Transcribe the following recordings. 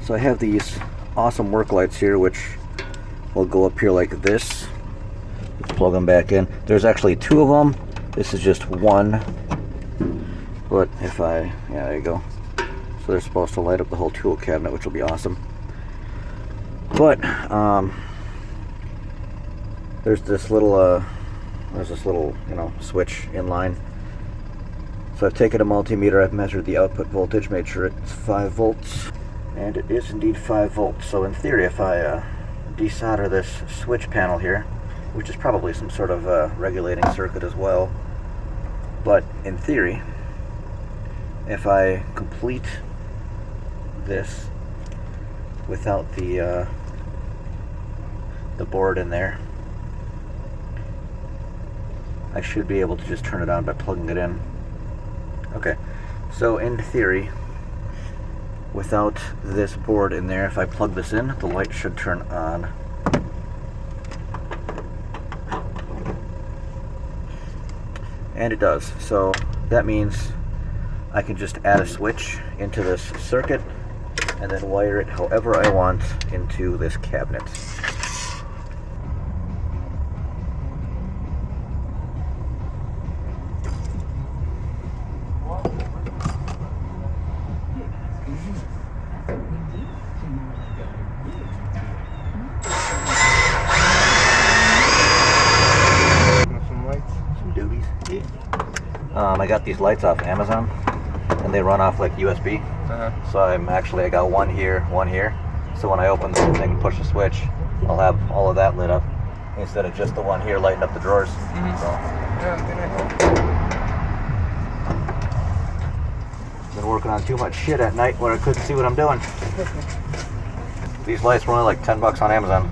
So I have these awesome work lights here, which will go up here like this. Plug them back in. There's actually two of them. This is just one. But if yeah, there you go. So they're supposed to light up the whole tool cabinet, which will be awesome. But there's this little switch in line. So I've taken a multimeter, I've measured the output voltage, made sure it's 5 volts, and it is indeed 5 volts. So in theory, if I desolder this switch panel here, which is probably some sort of regulating circuit as well, but in theory, if I complete this without the board in there, I should be able to just turn it on by plugging it in. Okay, so in theory, without this board in there, if I plug this in, the light should turn on. And it does. So that means I can just add a switch into this circuit and then wire it however I want into this cabinet. I got these lights off Amazon, and they run off like USB. So I got one here. So when I open the thing and push the switch, I'll have all of that lit up instead of just the one here lighting up the drawers. Been working on too much shit at night where I couldn't see what I'm doing. These lights were only like $10 on Amazon.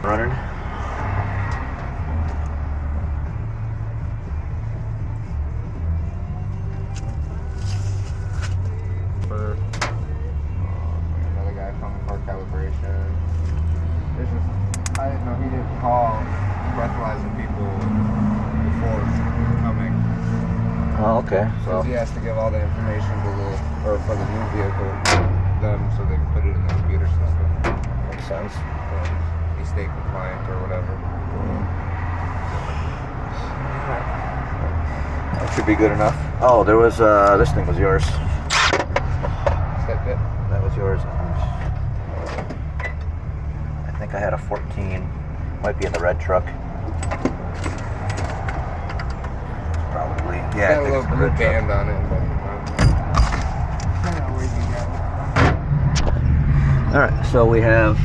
Running. For another guy coming for calibration. There's just, I didn't know he didn't call breathalyzer people before coming. Oh, okay. So he has to give all the information to for the new vehicle, them, so they can put it in the computer system. Makes sense. He stay compliant or whatever. That should be good enough. Oh, there was this thing was yours. Step bit. That was yours. I think I had a 14. Might be in the red truck. Probably. Yeah. Got a little blue band on it. All right. So we have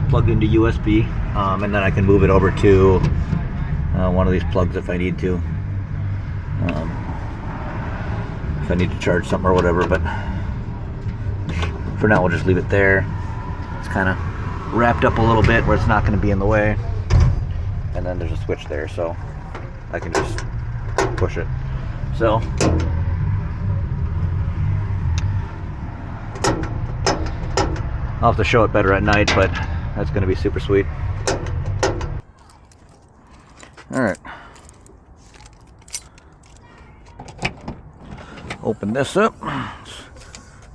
plugged into USB, and then I can move it over to one of these plugs if I need to. If I need to charge something or whatever, but for now we'll just leave it there. It's kind of wrapped up a little bit where it's not going to be in the way, and then there's a switch there, so I can just push it. So I'll have to show it better at night, but that's going to be super sweet. All right. Open this up.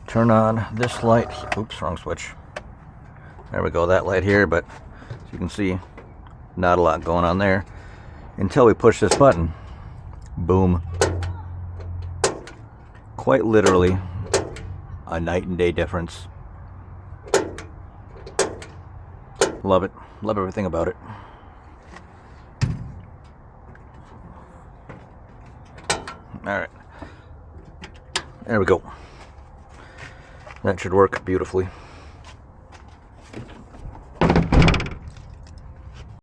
Turn on this light. Oops, wrong switch. There we go, that light here, but as you can see, not a lot going on there until we push this button. Boom. Quite literally a night and day difference. Love it. Love everything about it. Alright. There we go. That should work beautifully.